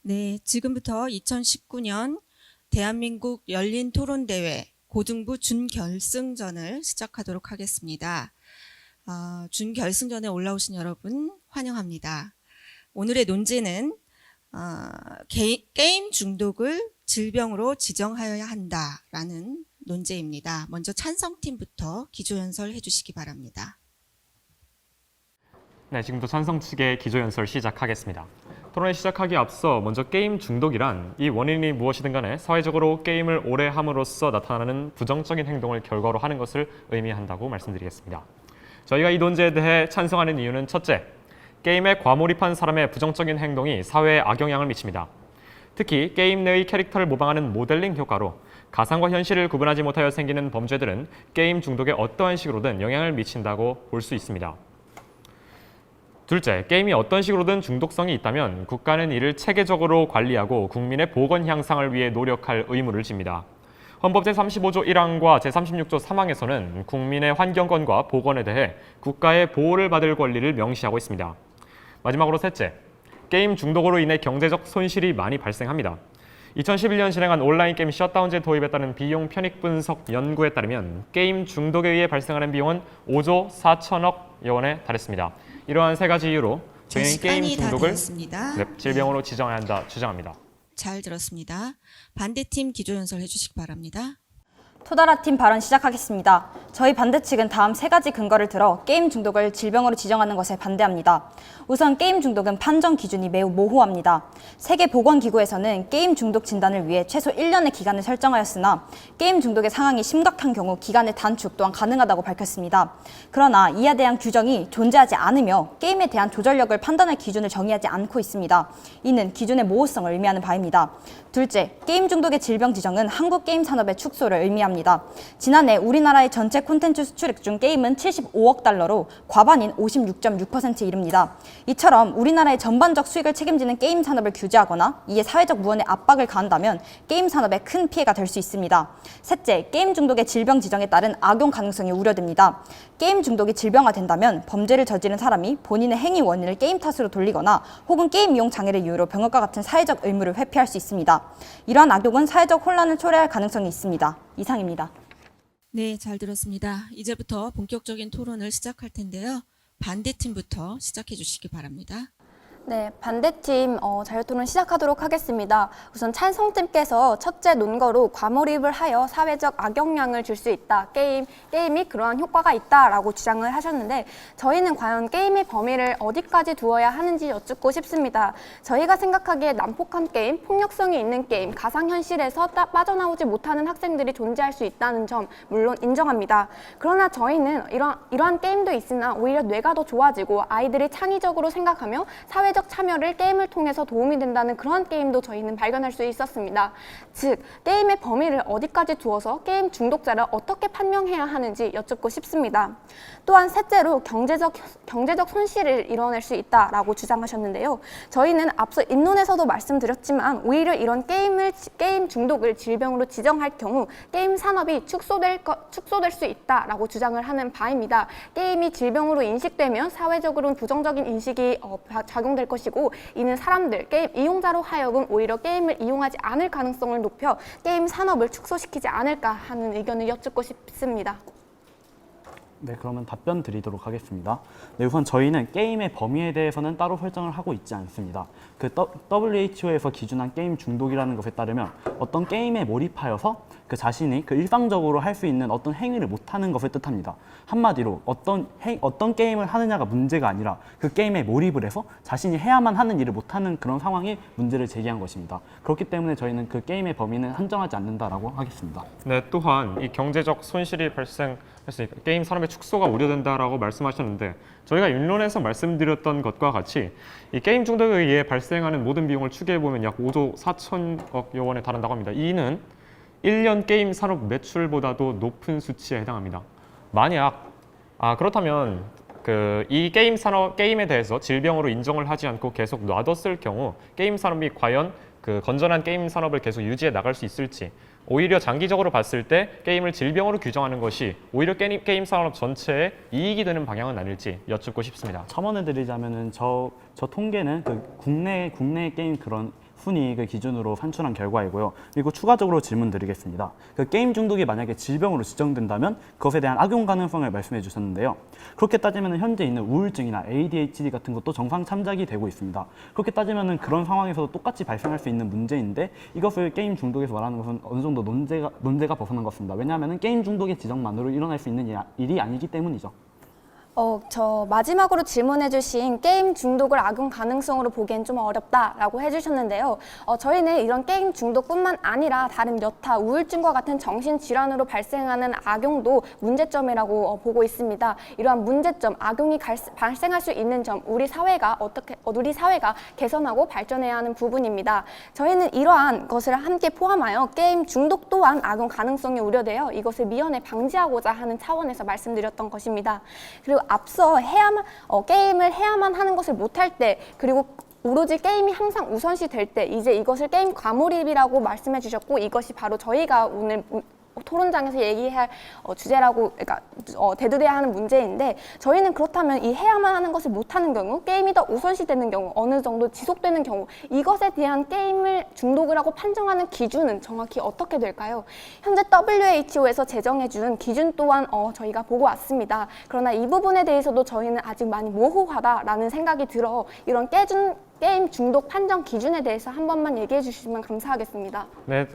네, 지금부터 2019년 대한민국 열린 토론대회 고등부 준결승전을 시작하도록 하겠습니다. 준결승전에 올라오신 여러분 환영합니다. 오늘의 논제는 게임 중독을 질병으로 지정하여야 한다라는 논제입니다. 먼저 찬성팀부터 기조연설 해주시기 바랍니다. 네, 지금부터 찬성 측의 기조연설 시작하겠습니다. 토론을 시작하기에 앞서 먼저 게임 중독이란 이 원인이 무엇이든 간에 사회적으로 게임을 오래 함으로써 나타나는 부정적인 행동을 결과로 하는 것을 의미한다고 말씀드리겠습니다. 저희가 이 논제에 대해 찬성하는 이유는 첫째, 게임에 과몰입한 사람의 부정적인 행동이 사회에 악영향을 미칩니다. 특히 게임 내의 캐릭터를 모방하는 모델링 효과로 가상과 현실을 구분하지 못하여 생기는 범죄들은 게임 중독에 어떠한 식으로든 영향을 미친다고 볼 수 있습니다. 둘째, 게임이 어떤 식으로든 중독성이 있다면 국가는 이를 체계적으로 관리하고 국민의 보건 향상을 위해 노력할 의무를 집니다. 헌법 제35조 1항과 제36조 3항에서는 국민의 환경권과 보건에 대해 국가의 보호를 받을 권리를 명시하고 있습니다. 마지막으로 셋째, 게임 중독으로 인해 경제적 손실이 많이 발생합니다. 2011년 진행한 온라인 게임 셧다운제 도입에 따른 비용 편익 분석 연구에 따르면 게임 중독에 의해 발생하는 비용은 5조 4천억 원에 달했습니다. 이러한 세 가지 이유로 저희는 게임 중독을 질병으로 지정해야 한다 주장합니다. 잘 들었습니다. 반대팀 기조연설 해주시기 바랍니다. 토다라팀 발언 시작하겠습니다. 저희 반대 측은 다음 세 가지 근거를 들어 게임 중독을 질병으로 지정하는 것에 반대합니다. 우선 게임 중독은 판정 기준이 매우 모호합니다. 세계보건기구에서는 게임 중독 진단을 위해 최소 1년의 기간을 설정하였으나 게임 중독의 상황이 심각한 경우 기간의 단축 또한 가능하다고 밝혔습니다. 그러나 이에 대한 규정이 존재하지 않으며 게임에 대한 조절력을 판단할 기준을 정의하지 않고 있습니다. 이는 기준의 모호성을 의미하는 바입니다. 둘째, 게임 중독의 질병 지정은 한국 게임 산업의 축소를 의미합니다. 지난해 우리나라의 전체 콘텐츠 수출액 중 게임은 75억 달러로 과반인 56.6%에 이릅니다. 이처럼 우리나라의 전반적 수익을 책임지는 게임 산업을 규제하거나 이에 사회적 무언의 압박을 가한다면 게임 산업에 큰 피해가 될 수 있습니다. 셋째, 게임 중독의 질병 지정에 따른 악용 가능성이 우려됩니다. 게임 중독이 질병화된다면 범죄를 저지른 사람이 본인의 행위 원인을 게임 탓으로 돌리거나 혹은 게임 이용 장애를 이유로 병역과 같은 사회적 의무를 회피할 수 있습니다. 이러한 악용은 사회적 혼란을 초래할 가능성이 있습니다. 이상입니다. 네, 잘 들었습니다. 이제부터 본격적인 토론을 시작할 텐데요. 반대팀부터 시작해 주시기 바랍니다. 네, 반대팀 자유토론 시작하도록 하겠습니다. 우선 찬성팀께서 첫째 논거로 과몰입을 하여 사회적 악영향을 줄 수 있다. 게임이 그러한 효과가 있다라고 주장을 하셨는데 저희는 과연 게임의 범위를 어디까지 두어야 하는지 여쭙고 싶습니다. 저희가 생각하기에 난폭한 게임, 폭력성이 있는 게임, 가상현실에서 빠져나오지 못하는 학생들이 존재할 수 있다는 점 물론 인정합니다. 그러나 저희는 이러한 게임도 있으나 오히려 뇌가 더 좋아지고 아이들이 창의적으로 생각하며 사회적 참여를 게임을 통해서 도움이 된다는 그런 게임도 저희는 발견할 수 있었습니다. 즉, 게임의 범위를 어디까지 두어서 게임 중독자를 어떻게 판명해야 하는지 여쭙고 싶습니다. 또한 셋째로 경제적 손실을 이뤄낼 수 있다라고 주장하셨는데요. 저희는 앞서 입론에서도 말씀드렸지만 오히려 이런 게임 중독을 질병으로 지정할 경우 게임 산업이 축소될 수 있다라고 주장을 하는 바입니다. 게임이 질병으로 인식되면 사회적으로는 부정적인 인식이 작용될 것이고 이는 사람들, 게임 이용자로 하여금 오히려 게임을 이용하지 않을 가능성을 높여 게임 산업을 축소시키지 않을까 하는 의견을 여쭙고 싶습니다. 네, 그러면 답변 드리도록 하겠습니다. 네, 우선 저희는 게임의 범위에 대해서는 따로 설정을 하고 있지 않습니다. 그 WHO에서 기준한 게임 중독이라는 것에 따르면 어떤 게임에 몰입하여서 그 자신이 일상적으로 할 수 있는 어떤 행위를 못하는 것을 뜻합니다. 한마디로 어떤 게임을 하느냐가 문제가 아니라 그 게임에 몰입을 해서 자신이 해야만 하는 일을 못하는 그런 상황이 문제를 제기한 것입니다. 그렇기 때문에 저희는 그 게임의 범위는 한정하지 않는다라고 하겠습니다. 네, 또한 이 경제적 손실이 발생했으니까 게임 산업의 축소가 우려된다라고 말씀하셨는데 저희가 입론에서 말씀드렸던 것과 같이 이 게임 중독에 의해 발생하는 모든 비용을 추계해보면 약 5조 4천억여 원에 달한다고 합니다. 이는 1년 게임 산업 매출보다도 높은 수치에 해당합니다. 만약 그렇다면 이 게임에 대해서 질병으로 인정을 하지 않고 계속 놔뒀을 경우 게임 산업이 과연 건전한 게임 산업을 계속 유지해 나갈 수 있을지, 오히려 장기적으로 봤을 때 게임을 질병으로 규정하는 것이 오히려 게임 산업 전체에 이익이 되는 방향은 아닐지 여쭙고 싶습니다. 첨언해 드리자면은 저 통계는 국내 게임 그런 순이익을 기준으로 산출한 결과이고요. 그리고 추가적으로 질문 드리겠습니다. 그 게임 중독이 만약에 질병으로 지정된다면 그것에 대한 악용 가능성을 말씀해 주셨는데요. 그렇게 따지면 현재 있는 우울증이나 ADHD 같은 것도 정상 참작이 되고 있습니다. 그렇게 따지면 그런 상황에서도 똑같이 발생할 수 있는 문제인데 이것을 게임 중독에서 말하는 것은 어느 정도 논제가 벗어난 것 같습니다. 왜냐하면 게임 중독의 지정만으로 일어날 수 있는 일이 아니기 때문이죠. 저 마지막으로 질문해주신 게임 중독을 악용 가능성으로 보기엔 좀 어렵다라고 해주셨는데요. 저희는 이런 게임 중독뿐만 아니라 다른 여타 우울증과 같은 정신질환으로 발생하는 악용도 문제점이라고 보고 있습니다. 이러한 문제점, 악용이 발생할 수 있는 점, 우리 사회가 개선하고 발전해야 하는 부분입니다. 저희는 이러한 것을 함께 포함하여 게임 중독 또한 악용 가능성이 우려되어 이것을 미연에 방지하고자 하는 차원에서 말씀드렸던 것입니다. 그리고 앞서 게임을 해야만 하는 것을 못할 때, 그리고 오로지 게임이 항상 우선시 될 때, 이제 이것을 게임 과몰입이라고 말씀해 주셨고, 이것이 바로 저희가 오늘 토론장에서 얘기해야 할 주제라고, 그러니까 대두돼야 하는 문제인데, 저희는 그렇다면 이 해야만 하는 것을 못하는 경우, 게임이 더 우선시 되는 경우, 어느 정도 지속되는 경우, 이것에 대한 게임을 중독이라고 판정하는 기준은 정확히 어떻게 될까요? 현재 WHO에서 제정해준 기준 또한 저희가 보고 왔습니다. 그러나 이 부분에 대해서도 저희는 아직 많이 모호하다라는 생각이 들어 이런 게임 중독 판정 기준에 대해서 한 번만 얘기해 주시면 감사하겠습니다. 네,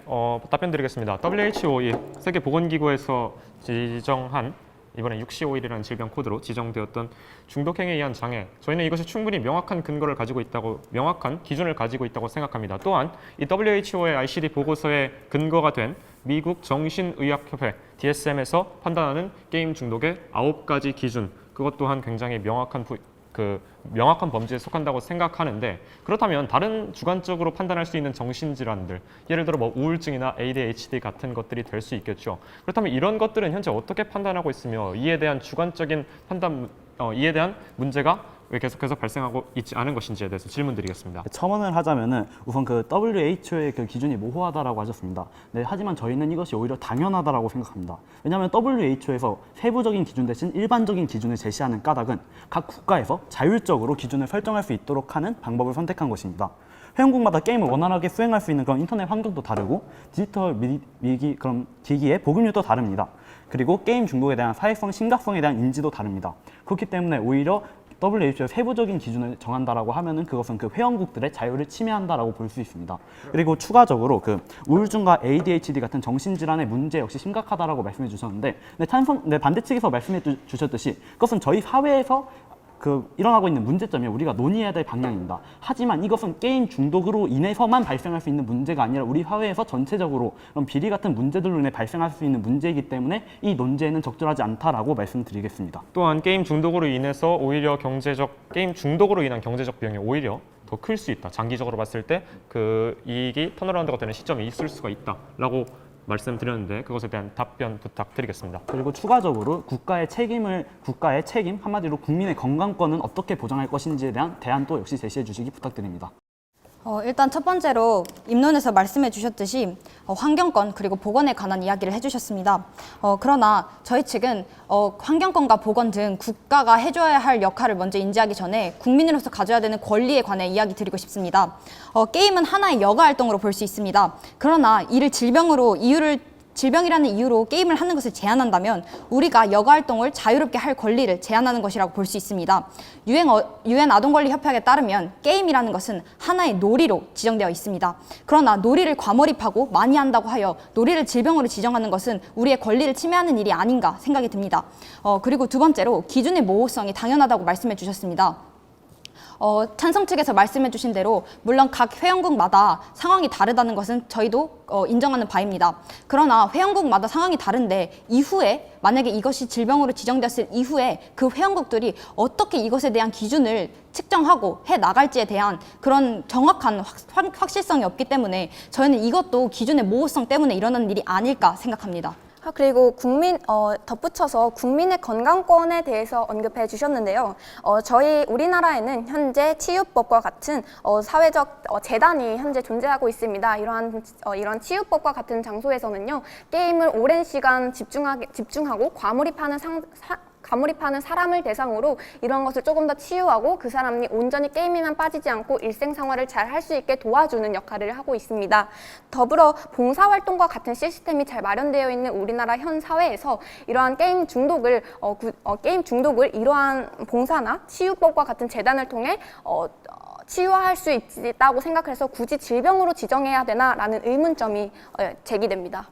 답변 드리겠습니다. WHO, 이 세계보건기구에서 지정한 이번에 6C51이라는 질병 코드로 지정되었던 중독행위에 의한 장애, 저희는 이것이 충분히 명확한 근거를 가지고 있다고, 명확한 기준을 가지고 있다고 생각합니다. 또한 이 WHO의 ICD 보고서에 근거가 된 미국 정신의학협회 DSM에서 판단하는 게임 중독의 9가지 기준, 그것 또한 굉장히 명확한 범죄에 속한다고 생각하는데, 그렇다면 다른 주관적으로 판단할 수 있는 정신질환들, 예를 들어 우울증이나 ADHD 같은 것들이 될 수 있겠죠. 그렇다면 이런 것들은 현재 어떻게 판단하고 있으며 이에 대한 주관적인 판단, 이에 대한 문제가 왜 계속해서 발생하고 있지 않은 것인지에 대해서 질문드리겠습니다. 첨언을 하자면은 우선 그 WHO의 그 기준이 모호하다라고 하셨습니다. 네, 하지만 저희는 이것이 오히려 당연하다라고 생각합니다. 왜냐하면 WHO에서 세부적인 기준 대신 일반적인 기준을 제시하는 까닭은 각 국가에서 자율적으로 기준을 설정할 수 있도록 하는 방법을 선택한 것입니다. 회원국마다 게임을 원활하게 수행할 수 있는 그런 인터넷 환경도 다르고 디지털 그런 기기의 보급률도 다릅니다. 그리고 게임 중독에 대한 사회성, 심각성에 대한 인지도 다릅니다. 그렇기 때문에 오히려 WHO의 세부적인 기준을 정한다라고 하면은 그것은 그 회원국들의 자유를 침해한다라고 볼 수 있습니다. 그리고 추가적으로 그 우울증과 ADHD 같은 정신질환의 문제 역시 심각하다라고 말씀해 주셨는데, 반대 측에서 말씀해 주셨듯이 그것은 저희 사회에서 일어나고 있는 문제점이 우리가 논의해야 될 방향입니다. 하지만 이것은 게임 중독으로 인해서만 발생할 수 있는 문제가 아니라 우리 사회에서 전체적으로 그런 비리 같은 문제들로 인해 발생할 수 있는 문제이기 때문에 이 논제에는 적절하지 않다라고 말씀드리겠습니다. 또한 게임 중독으로 인해서 오히려 게임 중독으로 인한 경제적 비용이 오히려 더 클 수 있다. 장기적으로 봤을 때 그 이익이 턴어라운드가 되는 시점이 있을 수가 있다라고 말씀드렸는데, 그것에 대한 답변 부탁드리겠습니다. 그리고 추가적으로 국가의 책임, 한마디로 국민의 건강권은 어떻게 보장할 것인지에 대한 대안도 역시 제시해 주시기 부탁드립니다. 일단 첫 번째로 입론에서 말씀해 주셨듯이 환경권 그리고 보건에 관한 이야기를 해주셨습니다. 그러나 저희 측은 환경권과 보건 등 국가가 해줘야 할 역할을 먼저 인지하기 전에 국민으로서 가져야 되는 권리에 관해 이야기 드리고 싶습니다. 게임은 하나의 여가 활동으로 볼 수 있습니다. 그러나 이를 질병이라는 이유로 게임을 하는 것을 제한한다면 우리가 여가 활동을 자유롭게 할 권리를 제한하는 것이라고 볼 수 있습니다. 유엔 아동권리협약에 따르면 게임이라는 것은 하나의 놀이로 지정되어 있습니다. 그러나 놀이를 과몰입하고 많이 한다고 하여 놀이를 질병으로 지정하는 것은 우리의 권리를 침해하는 일이 아닌가 생각이 듭니다. 그리고 두 번째로 기준의 모호성이 당연하다고 말씀해 주셨습니다. 찬성 측에서 말씀해 주신 대로 물론 각 회원국마다 상황이 다르다는 것은 저희도 인정하는 바입니다. 그러나 회원국마다 상황이 다른데 이후에 만약에 이것이 질병으로 지정되었을 이후에 그 회원국들이 어떻게 이것에 대한 기준을 측정하고 해 나갈지에 대한 그런 정확한 확실성이 없기 때문에 저희는 이것도 기준의 모호성 때문에 일어나는 일이 아닐까 생각합니다. 그리고 덧붙여서 국민의 건강권에 대해서 언급해 주셨는데요. 우리나라에는 현재 치유법과 같은 사회적 재단이 현재 존재하고 있습니다. 이런 치유법과 같은 장소에서는요, 게임을 오랜 시간 집중하고 과몰입하는 사람을 대상으로 이런 것을 조금 더 치유하고 그 사람이 온전히 게임에만 빠지지 않고 일상생활을 잘 할 수 있게 도와주는 역할을 하고 있습니다. 더불어 봉사활동과 같은 시스템이 잘 마련되어 있는 우리나라 현 사회에서 이러한 게임 중독을 이러한 봉사나 치유법과 같은 재단을 통해 치유할 수 있다고 생각해서 굳이 질병으로 지정해야 되나라는 의문점이 제기됩니다.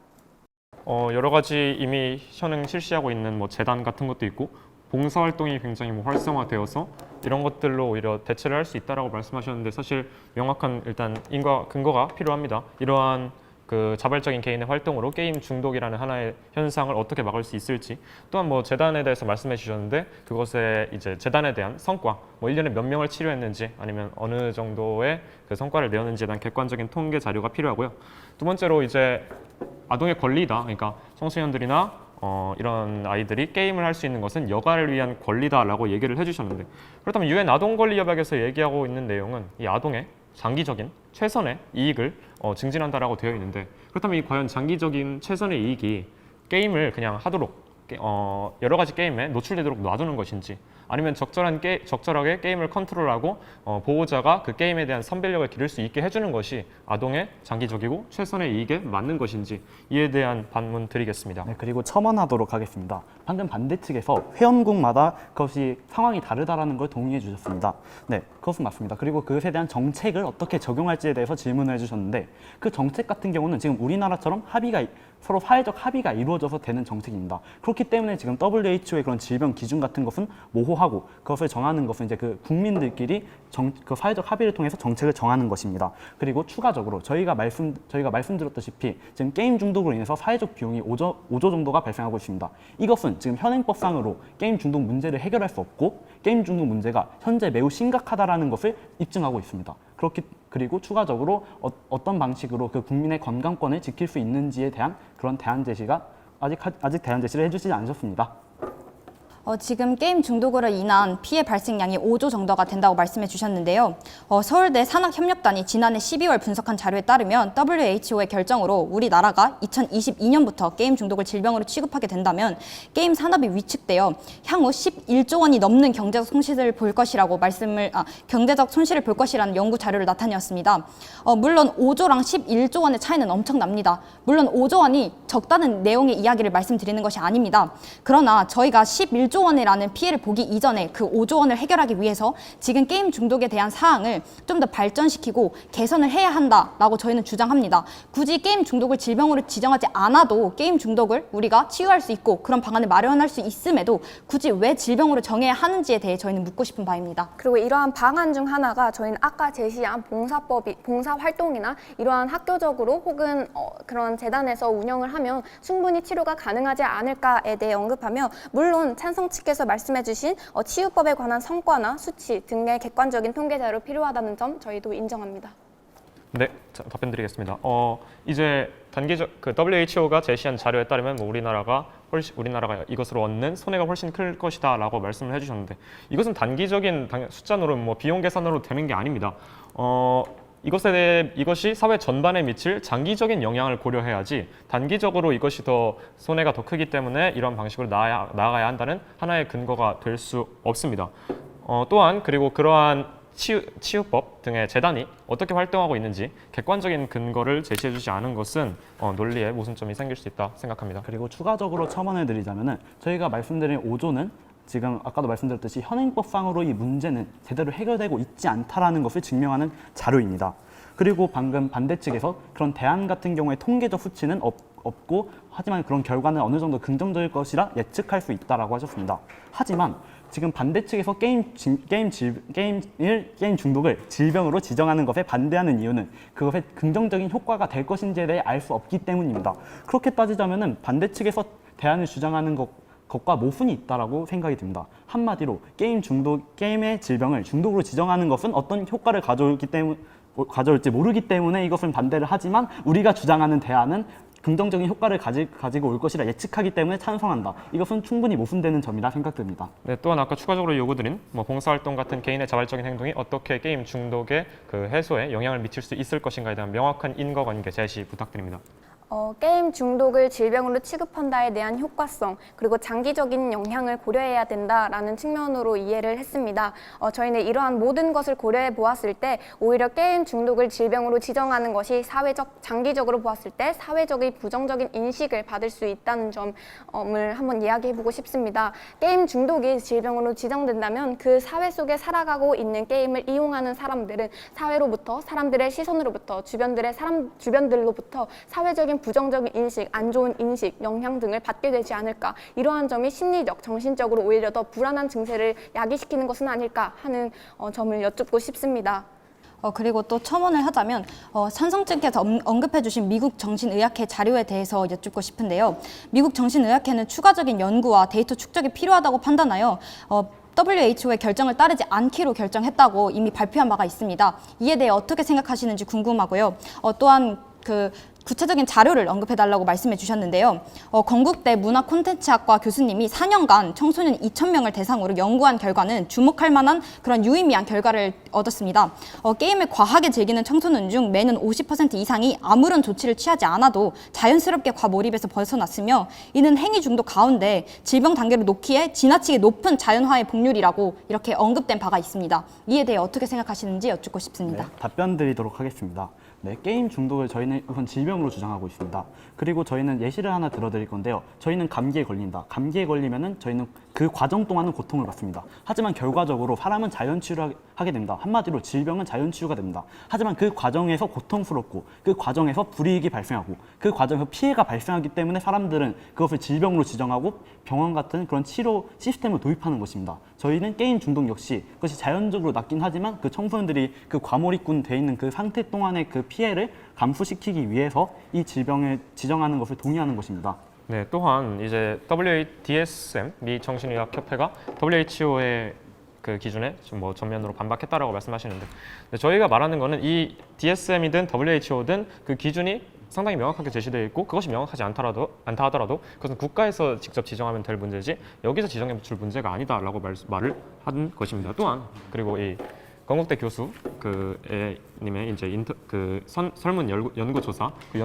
여러 가지 이미 현행 실시하고 있는 뭐 재단 같은 것도 있고 봉사활동이 굉장히 뭐 활성화되어서 이런 것들로 오히려 대체를 할 수 있다라고 말씀하셨는데 사실 명확한 일단 인과 근거가 필요합니다. 이러한 그 자발적인 개인의 활동으로 게임 중독이라는 하나의 현상을 어떻게 막을 수 있을지 또한 뭐 재단에 대해서 말씀해 주셨는데 그것에 이제 재단에 대한 성과 뭐 1년에 몇 명을 치료했는지 아니면 어느 정도의 그 성과를 내었는지에 대한 객관적인 통계 자료가 필요하고요. 두 번째로 이제 아동의 권리다. 그러니까 청소년들이나 이런 아이들이 게임을 할 수 있는 것은 여가를 위한 권리다라고 얘기를 해주셨는데 그렇다면 유엔 아동권리협약에서 얘기하고 있는 내용은 이 아동의 장기적인 최선의 이익을 증진한다라고 되어 있는데 그렇다면 이 과연 장기적인 최선의 이익이 게임을 그냥 하도록 여러 가지 게임에 노출되도록 놔두는 것인지 아니면 적절하게 게임을 컨트롤하고 보호자가 그 게임에 대한 선별력을 기를 수 있게 해주는 것이 아동의 장기적이고 최선의 이익에 맞는 것인지 이에 대한 반문 드리겠습니다. 네, 그리고 첨언하도록 하겠습니다. 방금 반대 측에서 회원국마다 그것이 상황이 다르다라는 걸 동의해 주셨습니다. 네, 그것은 맞습니다. 그리고 그것에 대한 정책을 어떻게 적용할지에 대해서 질문을 해주셨는데 그 정책 같은 경우는 지금 우리나라처럼 서로 사회적 합의가 이루어져서 되는 정책입니다. 그렇기 때문에 지금 WHO의 그런 질병 기준 같은 것은 모호하고 그것을 정하는 것은 이제 그 국민들끼리 그 사회적 합의를 통해서 정책을 정하는 것입니다. 그리고 추가적으로 저희가 말씀드렸다시피 지금 게임 중독으로 인해서 사회적 비용이 5조 정도가 발생하고 있습니다. 이것은 지금 현행법상으로 게임 중독 문제를 해결할 수 없고 게임 중독 문제가 현재 매우 심각하다라는 것을 입증하고 있습니다. 그리고 추가적으로 어떤 방식으로 그 국민의 건강권을 지킬 수 있는지에 대한 그런 대안 제시가 아직 대안 제시를 해주시지 않으셨습니다. 지금 게임 중독으로 인한 피해 발생량이 5조 정도가 된다고 말씀해 주셨는데요. 서울대 산학협력단이 지난해 12월 분석한 자료에 따르면 WHO의 결정으로 우리나라가 2022년부터 게임 중독을 질병으로 취급하게 된다면 게임 산업이 위축되어 향후 11조 원이 넘는 경제적 손실을 볼 것이라는 연구 자료를 나타내었습니다. 물론 5조랑 11조 원의 차이는 엄청납니다. 물론 5조 원이 적다는 내용의 이야기를 말씀드리는 것이 아닙니다. 그러나 저희가 11조 원이라는 피해를 보기 이전에 그 5조 원을 해결하기 위해서 지금 게임 중독에 대한 사항을 좀 더 발전시키고 개선을 해야 한다라고 저희는 주장합니다. 굳이 게임 중독을 질병으로 지정하지 않아도 게임 중독을 우리가 치유할 수 있고 그런 방안을 마련할 수 있음에도 굳이 왜 질병으로 정해야 하는지에 대해 저희는 묻고 싶은 바입니다. 그리고 이러한 방안 중 하나가 저희는 아까 제시한 봉사활동이나 이러한 학교적으로 혹은 그런 재단에서 운영을 하면 충분히 치료가 가능하지 않을까에 대해 언급하며 물론 찬성 측에서 말씀해주신 치유법에 관한 성과나 수치 등의 객관적인 통계 자료 필요하다는 점 저희도 인정합니다. 네, 답변드리겠습니다. 이제 그 WHO가 제시한 자료에 따르면 뭐 우리나라가 이것으로 얻는 손해가 훨씬 클 것이다라고 말씀을 해주셨는데 이것은 단기적인 숫자로 뭐 비용 계산으로 되는 게 아닙니다. 이것이 사회 전반에 미칠 장기적인 영향을 고려해야지 단기적으로 이것이 손해가 더 크기 때문에 이런 방식으로 나아가야 한다는 하나의 근거가 될 수 없습니다. 또한 그리고 그러한 치유법 등의 재단이 어떻게 활동하고 있는지 객관적인 근거를 제시해주지 않은 것은 논리에 모순점이 생길 수 있다 생각합니다. 그리고 추가적으로 첨언을 드리자면은 저희가 말씀드린 5조는 지금 아까도 말씀드렸듯이 현행법상으로 이 문제는 제대로 해결되고 있지 않다라는 것을 증명하는 자료입니다. 그리고 방금 반대 측에서 그런 대안 같은 경우에 통계적 수치는 없고 하지만 그런 결과는 어느 정도 긍정적일 것이라 예측할 수 있다라고 하셨습니다. 하지만 지금 반대 측에서 게임 중독을 질병으로 지정하는 것에 반대하는 이유는 그것의 긍정적인 효과가 될 것인지에 대해 알 수 없기 때문입니다. 그렇게 따지자면은 반대 측에서 대안을 주장하는 것과 모순이 있다라고 생각이 듭니다. 한마디로 게임의 질병을 중독으로 지정하는 것은 어떤 효과를 가져올지 모르기 때문에 이것은 반대를 하지만 우리가 주장하는 대안은 긍정적인 효과를 가지고 올 것이라 예측하기 때문에 찬성한다. 이것은 충분히 모순되는 점이라 생각됩니다. 네, 또한 아까 추가적으로 요구드린 봉사활동 같은 개인의 자발적인 행동이 어떻게 게임 중독의 그 해소에 영향을 미칠 수 있을 것인가에 대한 명확한 인과관계 제시 부탁드립니다. 게임 중독을 질병으로 취급한다에 대한 효과성 그리고 장기적인 영향을 고려해야 된다라는 측면으로 이해를 했습니다. 저희는 이러한 모든 것을 고려해 보았을 때 오히려 게임 중독을 질병으로 지정하는 것이 장기적으로 보았을 때 사회적인 부정적인 인식을 받을 수 있다는 점을 한번 이야기해 보고 싶습니다. 게임 중독이 질병으로 지정된다면 그 사회 속에 살아가고 있는 게임을 이용하는 사람들은 사회로부터 사람들의 시선으로부터 주변들로부터 사회적인 부정적인 인식, 안 좋은 인식, 영향 등을 받게 되지 않을까. 이러한 점이 심리적, 정신적으로 오히려 더 불안한 증세를 야기시키는 것은 아닐까 하는 점을 여쭙고 싶습니다. 그리고 또 첨언을 하자면 산성님께서 언급해 주신 미국 정신의학회 자료에 대해서 여쭙고 싶은데요. 미국 정신의학회는 추가적인 연구와 데이터 축적이 필요하다고 판단하여 WHO의 결정을 따르지 않기로 결정했다고 이미 발표한 바가 있습니다. 이에 대해 어떻게 생각하시는지 궁금하고요. 또한 구체적인 자료를 언급해달라고 말씀해 주셨는데요. 건국대 문화콘텐츠학과 교수님이 4년간 청소년 2,000명을 대상으로 연구한 결과는 주목할 만한 그런 유의미한 결과를 얻었습니다. 게임을 과하게 즐기는 청소년 중 매년 50% 이상이 아무런 조치를 취하지 않아도 자연스럽게 과몰입에서 벗어났으며 이는 행위 중독 가운데 질병 단계로 놓기에 지나치게 높은 자연화의 복률이라고 이렇게 언급된 바가 있습니다. 이에 대해 어떻게 생각하시는지 여쭙고 싶습니다. 네, 답변 드리도록 하겠습니다. 네, 게임 중독을 저희는 우선 질병으로 주장하고 있습니다. 그리고 저희는 예시를 하나 들어드릴 건데요. 저희는 감기에 걸린다. 감기에 걸리면은 저희는 그 과정 동안은 고통을 받습니다. 하지만 결과적으로 사람은 자연치유를 하게 됩니다. 한마디로 질병은 자연치유가 됩니다. 하지만 그 과정에서 고통스럽고 그 과정에서 불이익이 발생하고 그 과정에서 피해가 발생하기 때문에 사람들은 그것을 질병으로 지정하고 병원 같은 그런 치료 시스템을 도입하는 것입니다. 저희는 게임 중독 역시 그것이 자연적으로 낫긴 하지만 그 청소년들이 그 과몰입군 돼 있는 그 상태 동안의 그 피해를 감수시키기 위해서 이 질병을 지정하는 것을 동의하는 것입니다. 네, 또한 이제 DSM 미 정신의학협회가 WHO의 그 기준에 좀 전면으로 반박했다라고 말씀하시는데, 네, 저희가 말하는 거는 이 DSM이든 WHO든 그 기준이 상당히 명확하게 제시되어 있고 그것이 명확하지 않다 하더라도 그것은 국가에서 직접 지정하면 될 문제지 여기서 지정해 줄 문제가 아니다라고 말을 한 것입니다. 또한 그리고 이 건국대 교수 님의 이제 설문 연구조사 그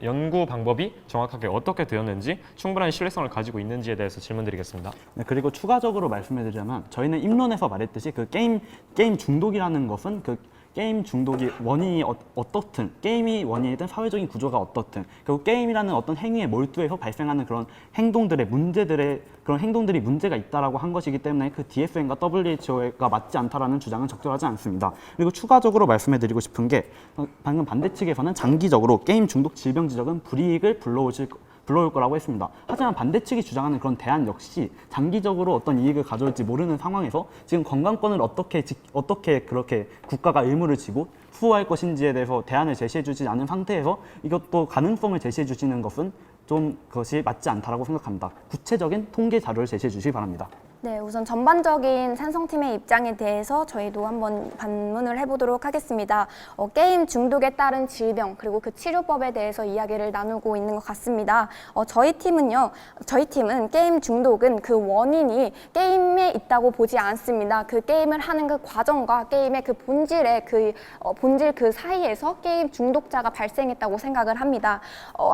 연구 방법이 정확하게 어떻게 되었는지 충분한 신뢰성을 가지고 있는지에 대해서 질문드리겠습니다. 네, 그리고 추가적으로 말씀해드리자면 저희는 입론에서 말했듯이 그 게임 중독이라는 것은 그 게임 중독이 원인이 어떻든 게임이 원인이든 사회적인 구조가 어떻든 그리고 게임이라는 어떤 행위에 몰두해서 발생하는 그런 그런 행동들이 문제가 있다라고 한 것이기 때문에 그 DSM과 WHO가 맞지 않다라는 주장은 적절하지 않습니다. 그리고 추가적으로 말씀해드리고 싶은 게 방금 반대 측에서는 장기적으로 게임 중독 질병 지적은 불이익을 불러올 거라고 했습니다. 하지만 반대 측이 주장하는 그런 대안 역시 장기적으로 어떤 이익을 가져올지 모르는 상황에서 지금 건강권을 어떻게 그렇게 국가가 의무를 지고 수호할 것인지에 대해서 대안을 제시해 주지 않은 상태에서 이것도 가능성을 제시해 주시는 것은 좀 그것이 맞지 않다라고 생각합니다. 구체적인 통계 자료를 제시해 주시기 바랍니다. 네, 우선 전반적인 산성팀의 입장에 대해서 저희도 한번 반문을 해보도록 하겠습니다. 게임 중독에 따른 질병 그리고 그 치료법에 대해서 이야기를 나누고 있는 것 같습니다. 저희 팀은 게임 중독은 그 원인이 게임에 있다고 보지 않습니다. 그 게임을 하는 그 과정과 게임의 그 본질 그 사이에서 게임 중독자가 발생했다고 생각을 합니다.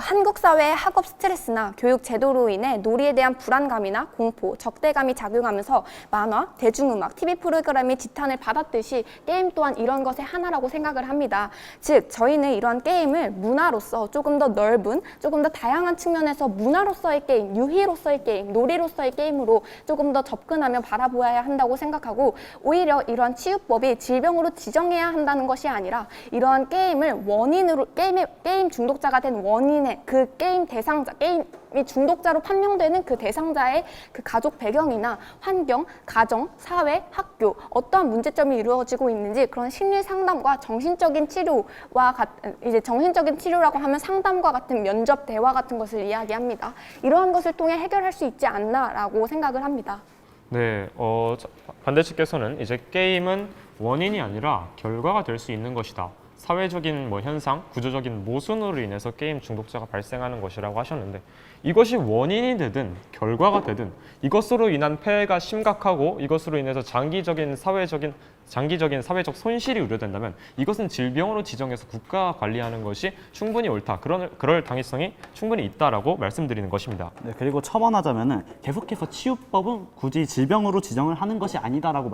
한국 사회의 학업 스트레스나 교육 제도로 인해 놀이에 대한 불안감이나 공포, 적대감이 작용하면서 만화, 대중음악, TV 프로그램이 지탄을 받았듯이 게임 또한 이런 것의 하나라고 생각을 합니다. 즉, 저희는 이러한 게임을 문화로서 조금 더 넓은, 조금 더 다양한 측면에서 문화로서의 게임, 유희로서의 게임, 놀이로서의 게임으로 조금 더 접근하며 바라보아야 한다고 생각하고 오히려 이러한 치유법이 질병으로 지정해야 한다는 것이 아니라 이러한 게임을 원인으로 게임 중독자가 된 원인의 그 게임 대상자, 게임이 중독자로 판명되는 그 대상자의 그 가족 배경이나 환경, 가정, 사회, 학교 어떠한 문제점이 이루어지고 있는지 그런 심리 상담과 정신적인 치료와 이제 정신적인 치료라고 하면 상담과 같은 면접 대화 같은 것을 이야기합니다. 이러한 것을 통해 해결할 수 있지 않나라고 생각을 합니다. 네, 반대 측께서는 이제 게임은 원인이 아니라 결과가 될 수 있는 것이다 사회적인 현상, 구조적인 모순으로 인해서 게임 중독자가 발생하는 것이라고 하셨는데 이것이 원인이 되든 결과가 되든 이것으로 인한 폐해가 심각하고 이것으로 인해서 장기적인 사회적 손실이 우려된다면 이것은 질병으로 지정해서 국가가 관리하는 것이 충분히 옳다. 그럴 당위성이 충분히 있다라고 말씀드리는 것입니다. 네, 그리고 첨언하자면은 계속해서 치유법은 굳이 질병으로 지정을 하는 것이 아니다라고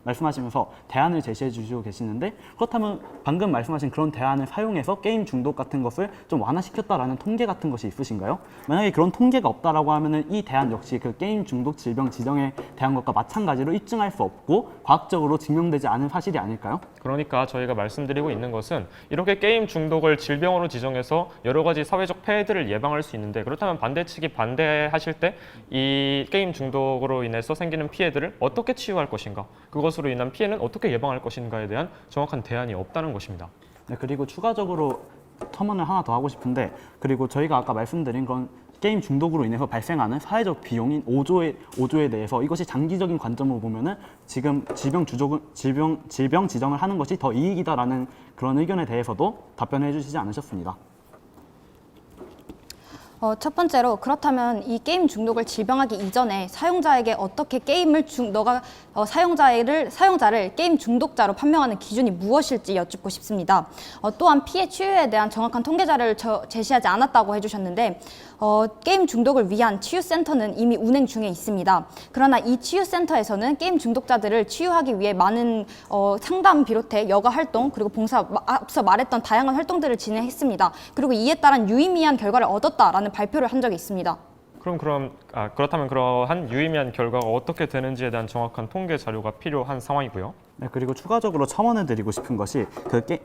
말씀하시면서 대안을 제시해 주시고 계시는데 그렇다면 방금 말씀하신 그런 대안을 사용해서 게임 중독 같은 것을 좀 완화시켰다라는 통계 같은 것이 있으신가요? 만약에 그런 통계가 없다라고 하면은 이 대안 역시 그 게임 중독 질병 지정에 대한 것과 마찬가지로 입증할 수 없고 과학적으로 증명되지 않은 사실이 아닐까요? 그러니까 저희가 말씀드리고 있는 것은 이렇게 게임 중독을 질병으로 지정해서 여러 가지 사회적 폐해들을 예방할 수 있는데 그렇다면 반대측이 반대하실 때 이 게임 중독으로 인해서 생기는 피해들을 어떻게 치유할 것인가, 그것으로 인한 피해는 어떻게 예방할 것인가에 대한 정확한 대안이 없다는 것입니다. 네, 그리고 추가적으로 첨언을 하나 더 하고 싶은데 그리고 저희가 아까 말씀드린 그런 게임 중독으로 인해서 발생하는 사회적 비용인 5조에 대해서 이것이 장기적인 관점으로 보면은 지금 질병 지정을 하는 것이 더 이익이다라는 그런 의견에 대해서도 답변해 주시지 않으셨습니다. 첫 번째로 그렇다면 이 게임 중독을 질병하기 이전에 사용자에게 어떻게 게임을 사용자를 게임 중독자로 판명하는 기준이 무엇일지 여쭙고 싶습니다. 또한 피해 치유에 대한 정확한 통계자를 제시하지 않았다고 해주셨는데 게임 중독을 위한 치유센터는 이미 운행 중에 있습니다. 그러나 이 치유센터에서는 게임 중독자들을 치유하기 위해 많은 상담 비롯해 여가 활동 그리고 봉사 앞서 말했던 다양한 활동들을 진행했습니다. 그리고 이에 따른 유의미한 결과를 얻었다라는 발표를 한 적이 있습니다. 그렇다면 그러한 유의미한 결과가 어떻게 되는지에 대한 정확한 통계 자료가 필요한 상황이고요. 네, 그리고 추가적으로 첨언해 드리고 싶은 것이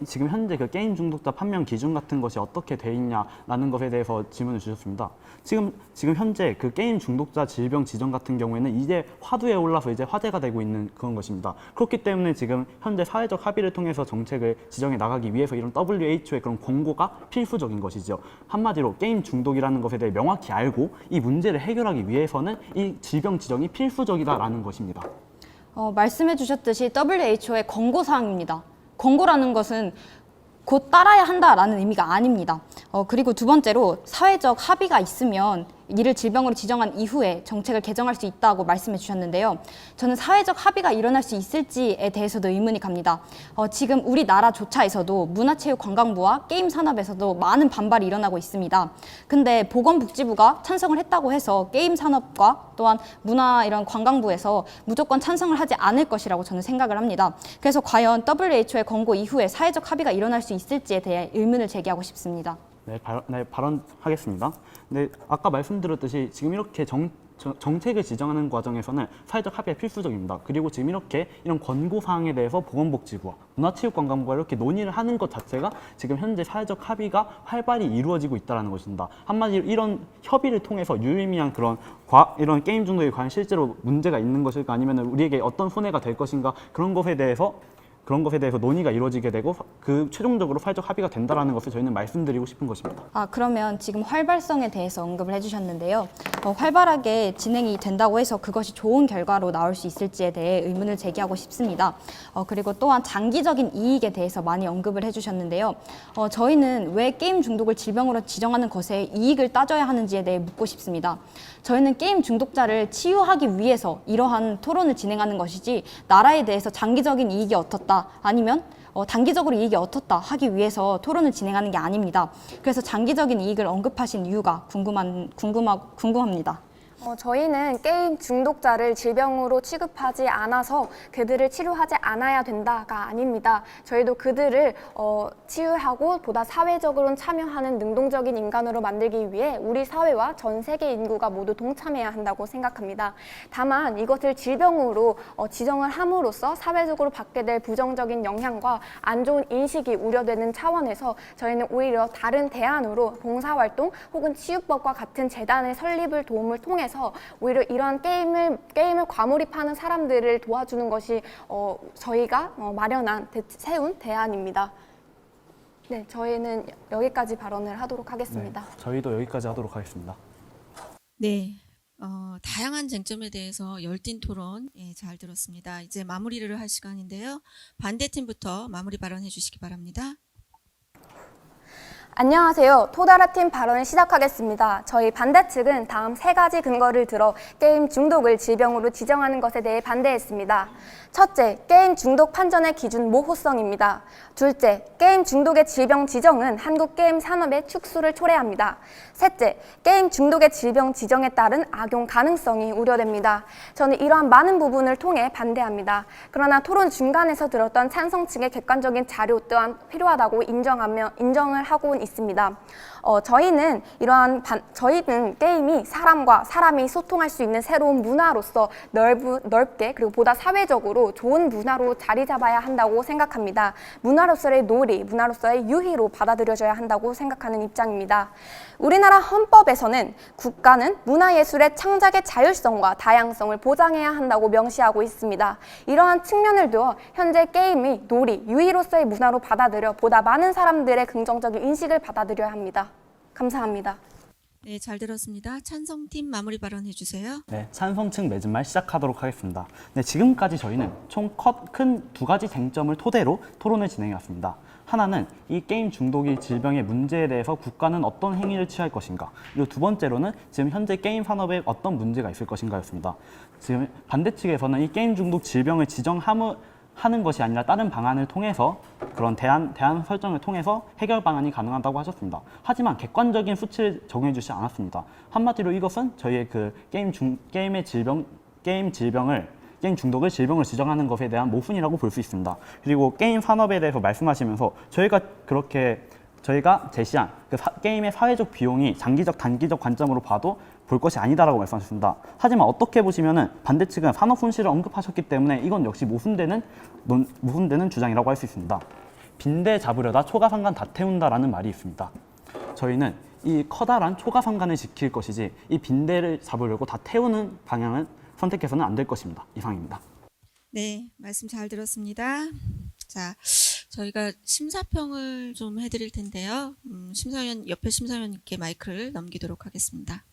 지금 현재 그 게임 중독자 판명 기준 같은 것이 어떻게 돼 있냐라는 것에 대해서 질문을 주셨습니다. 지금 현재 그 게임 중독자 질병 지정 같은 경우에는 이제 화두에 올라서 이제 화제가 되고 있는 그런 것입니다. 그렇기 때문에 지금 현재 사회적 합의를 통해서 정책을 지정해 나가기 위해서 이런 WHO의 그런 권고가 필수적인 것이죠. 한마디로 게임 중독이라는 것에 대해 명확히 알고 이 문제를 해결하기 위해서는 이 질병 지정이 필수적이다라는 것입니다. 말씀해 주셨듯이 WHO의 권고사항입니다. 권고라는 것은 곧 따라야 한다라는 의미가 아닙니다. 그리고 두 번째로 사회적 합의가 있으면 이를 질병으로 지정한 이후에 정책을 개정할 수 있다고 말씀해 주셨는데요. 저는 사회적 합의가 일어날 수 있을지에 대해서도 의문이 갑니다. 지금 우리나라조차에서도 문화체육관광부와 게임 산업에서도 많은 반발이 일어나고 있습니다. 근데 보건복지부가 찬성을 했다고 해서 게임 산업과 또한 문화 이런 관광부에서 무조건 찬성을 하지 않을 것이라고 저는 생각을 합니다. 그래서 과연 WHO의 권고 이후에 사회적 합의가 일어날 수 있을지에 대해 의문을 제기하고 싶습니다. 네, 발언하겠습니다. 네, 아까 말씀드렸듯이 지금 이렇게 정책을 지정하는 과정에서는 사회적 합의가 필수적입니다. 그리고 지금 이런 권고 사항에 대해서 보건복지부와 문화체육관광부가 이렇게 논의를 하는 것 자체가 지금 현재 사회적 합의가 활발히 이루어지고 있다는 것입니다. 한마디로 이런 협의를 통해서 유의미한 이런 게임 중독에 관한 실제로 문제가 있는 것일까 아니면 우리에게 어떤 손해가 될 것인가 그런 것에 대해서 논의가 이루어지게 되고 그 최종적으로 사회적 합의가 된다는 것을 저희는 말씀드리고 싶은 것입니다. 그러면 지금 활발성에 대해서 언급을 해주셨는데요. 활발하게 진행이 된다고 해서 그것이 좋은 결과로 나올 수 있을지에 대해 의문을 제기하고 싶습니다. 그리고 또한 장기적인 이익에 대해서 많이 언급을 해주셨는데요. 저희는 왜 게임 중독을 질병으로 지정하는 것에 이익을 따져야 하는지에 대해 묻고 싶습니다. 저희는 게임 중독자를 치유하기 위해서 이러한 토론을 진행하는 것이지 나라에 대해서 장기적인 이익이 어떻다 아니면 단기적으로 이익이 어떻다 하기 위해서 토론을 진행하는 게 아닙니다. 그래서 장기적인 이익을 언급하신 이유가 궁금합니다. 저희는 게임 중독자를 질병으로 취급하지 않아서 그들을 치료하지 않아야 된다가 아닙니다. 저희도 그들을 치유하고 보다 사회적으로 참여하는 능동적인 인간으로 만들기 위해 우리 사회와 전 세계 인구가 모두 동참해야 한다고 생각합니다. 다만 이것을 질병으로 지정을 함으로써 사회적으로 받게 될 부정적인 영향과 안 좋은 인식이 우려되는 차원에서 저희는 오히려 다른 대안으로 봉사활동 혹은 치유법과 같은 재단의 설립을 도움을 통해서 오히려 이러한 게임을 과몰입하는 사람들을 도와주는 것이 저희가 세운 대안입니다. 네, 저희는 여기까지 발언을 하도록 하겠습니다. 네, 저희도 여기까지 하도록 하겠습니다. 네, 다양한 쟁점에 대해서 열띤 토론 잘 들었습니다. 이제 마무리를 할 시간인데요. 반대팀부터 마무리 발언해 주시기 바랍니다. 안녕하세요. 토다라팀 발언을 시작하겠습니다. 저희 반대 측은 다음 3가지 근거를 들어 게임 중독을 질병으로 지정하는 것에 대해 반대했습니다. 첫째, 게임 중독 판정의 기준 모호성입니다. 둘째, 게임 중독의 질병 지정은 한국 게임 산업의 축소를 초래합니다. 셋째, 게임 중독의 질병 지정에 따른 악용 가능성이 우려됩니다. 저는 이러한 많은 부분을 통해 반대합니다. 그러나 토론 중간에서 들었던 찬성 측의 객관적인 자료 또한 필요하다고 인정을 하고 있습니다. 저희는 게임이 사람과 사람이 소통할 수 있는 새로운 문화로서 넓게 그리고 보다 사회적으로 좋은 문화로 자리 잡아야 한다고 생각합니다. 문화로서의 놀이, 문화로서의 유희로 받아들여져야 한다고 생각하는 입장입니다. 우리나라 헌법에서는 국가는 문화예술의 창작의 자율성과 다양성을 보장해야 한다고 명시하고 있습니다. 이러한 측면을 두어 현재 게임이 놀이, 유희로서의 문화로 받아들여 보다 많은 사람들의 긍정적인 인식을 받아들여야 합니다. 감사합니다. 네, 잘 들었습니다. 찬성팀 마무리 발언해 주세요. 네, 찬성 측 맺은 말 시작하도록 하겠습니다. 네, 지금까지 저희는 총 큰 2가지 쟁점을 토대로 토론을 진행해 왔습니다. 하나는 이 게임 중독이 질병의 문제에 대해서 국가는 어떤 행위를 취할 것인가, 그리고 두 번째로는 지금 현재 게임 산업에 어떤 문제가 있을 것인가였습니다. 지금 반대 측에서는 이 게임 중독 질병을 지정하는 것이 아니라 다른 방안을 통해서 그런 대안 설정을 통해서 해결 방안이 가능하다고 하셨습니다. 하지만 객관적인 수치를 정해 주지 않았습니다. 한마디로 이것은 저희의 그 게임 중독을 질병을 지정하는 것에 대한 모순이라고 볼 수 있습니다. 그리고 게임 산업에 대해서 말씀하시면서 저희가 제시한 게임의 사회적 비용이 장기적, 단기적 관점으로 봐도 볼 것이 아니다라고 말씀하셨습니다. 하지만 어떻게 보시면은 반대 측은 산업 손실을 언급하셨기 때문에 이건 역시 모순되는 주장이라고 할 수 있습니다. 빈대 잡으려다 초가상간 다 태운다라는 말이 있습니다. 저희는 이 커다란 초가상간을 지킬 것이지 이 빈대를 잡으려고 다 태우는 방향을 선택해서는 안 될 것입니다. 이상입니다. 네, 말씀 잘 들었습니다. 자, 저희가 심사평을 좀 해드릴 텐데요. 옆에 심사위원님께 마이크를 넘기도록 하겠습니다.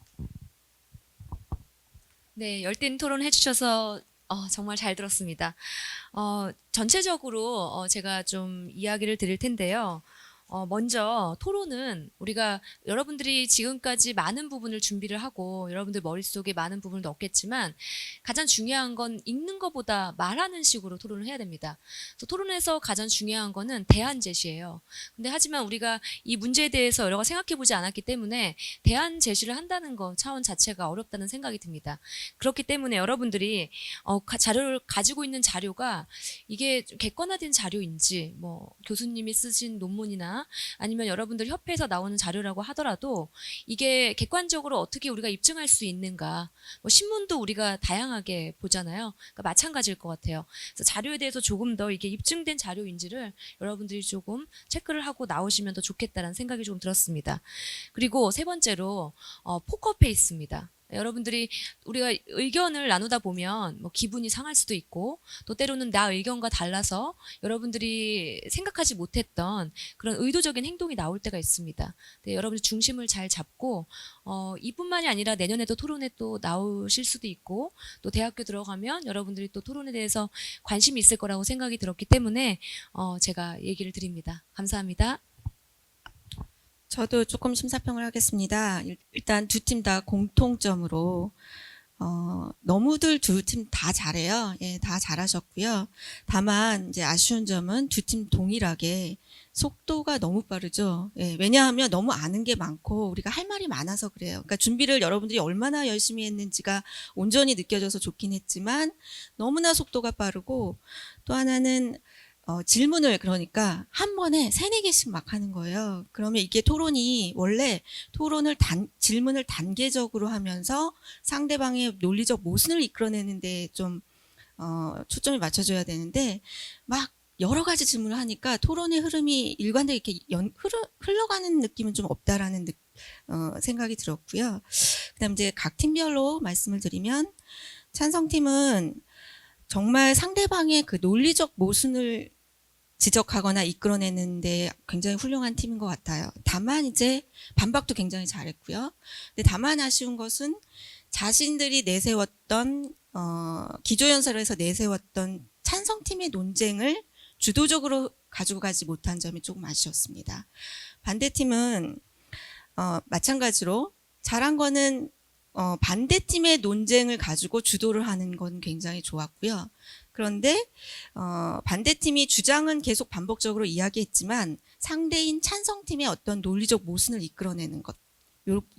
네, 열띤 토론 해주셔서 정말 잘 들었습니다. 전체적으로 제가 좀 이야기를 드릴 텐데요. 먼저 토론은 우리가 여러분들이 지금까지 많은 부분을 준비를 하고 여러분들 머릿속에 많은 부분을 넣었겠지만 가장 중요한 건 읽는 것보다 말하는 식으로 토론을 해야 됩니다. 그래서 토론에서 가장 중요한 거는 대안 제시예요. 근데 하지만 우리가 이 문제에 대해서 여러 가지 생각해 보지 않았기 때문에 대안 제시를 한다는 것 차원 자체가 어렵다는 생각이 듭니다. 그렇기 때문에 여러분들이 자료를 가지고 있는 자료가 이게 좀 객관화된 자료인지 뭐 교수님이 쓰신 논문이나 아니면 여러분들 협회에서 나오는 자료라고 하더라도 이게 객관적으로 어떻게 우리가 입증할 수 있는가, 뭐 신문도 우리가 다양하게 보잖아요. 그러니까 마찬가지일 것 같아요. 그래서 자료에 대해서 조금 더 이게 입증된 자료인지를 여러분들이 조금 체크를 하고 나오시면 더 좋겠다는 생각이 좀 들었습니다. 그리고 세 번째로 포커페이스입니다. 여러분들이 우리가 의견을 나누다 보면 뭐 기분이 상할 수도 있고 또 때로는 나 의견과 달라서 여러분들이 생각하지 못했던 그런 의도적인 행동이 나올 때가 있습니다. 네, 여러분들 중심을 잘 잡고 이뿐만이 아니라 내년에도 토론에 또 나오실 수도 있고 또 대학교 들어가면 여러분들이 또 토론에 대해서 관심이 있을 거라고 생각이 들었기 때문에 제가 얘기를 드립니다. 감사합니다. 저도 조금 심사평을 하겠습니다. 일단 두 팀 다 공통점으로 너무들 두 팀 다 잘해요. 예, 다 잘하셨고요. 다만 이제 아쉬운 점은 두 팀 동일하게 속도가 너무 빠르죠. 예, 왜냐하면 너무 아는 게 많고 우리가 할 말이 많아서 그래요. 그러니까 준비를 여러분들이 얼마나 열심히 했는지가 온전히 느껴져서 좋긴 했지만 너무나 속도가 빠르고 또 하나는 질문을 그러니까 한 번에 3-4개씩 막 하는 거예요. 그러면 이게 토론이 원래 질문을 단계적으로 하면서 상대방의 논리적 모순을 이끌어내는데 좀 초점이 맞춰져야 되는데 막 여러 가지 질문을 하니까 토론의 흐름이 일관되게 이렇게 흘러가는 느낌은 좀 없다라는 생각이 들었고요. 그다음 이제 각 팀별로 말씀을 드리면 찬성팀은 정말 상대방의 그 논리적 모순을 지적하거나 이끌어내는데 굉장히 훌륭한 팀인 것 같아요. 다만 이제 반박도 굉장히 잘했고요. 근데 다만 아쉬운 것은 자신들이 내세웠던 기조연설에서 내세웠던 찬성팀의 논쟁을 주도적으로 가지고 가지 못한 점이 조금 아쉬웠습니다. 반대팀은 마찬가지로 잘한 거는 반대팀의 논쟁을 가지고 주도를 하는 건 굉장히 좋았고요. 그런데 반대팀이 주장은 계속 반복적으로 이야기했지만 상대인 찬성팀의 어떤 논리적 모순을 이끌어내는 것,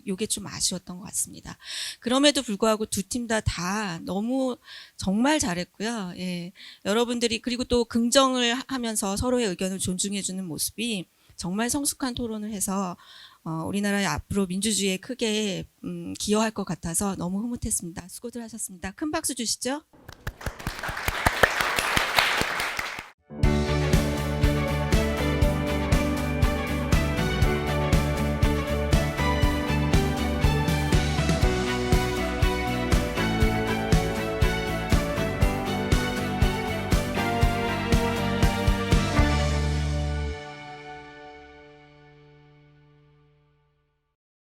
요게 좀 아쉬웠던 것 같습니다. 그럼에도 불구하고 두 팀 다 너무 정말 잘했고요. 예, 여러분들이 그리고 또 긍정을 하면서 서로의 의견을 존중해주는 모습이 정말 성숙한 토론을 해서 우리나라의 앞으로 민주주의에 크게 기여할 것 같아서 너무 흐뭇했습니다. 수고들 하셨습니다. 큰 박수 주시죠.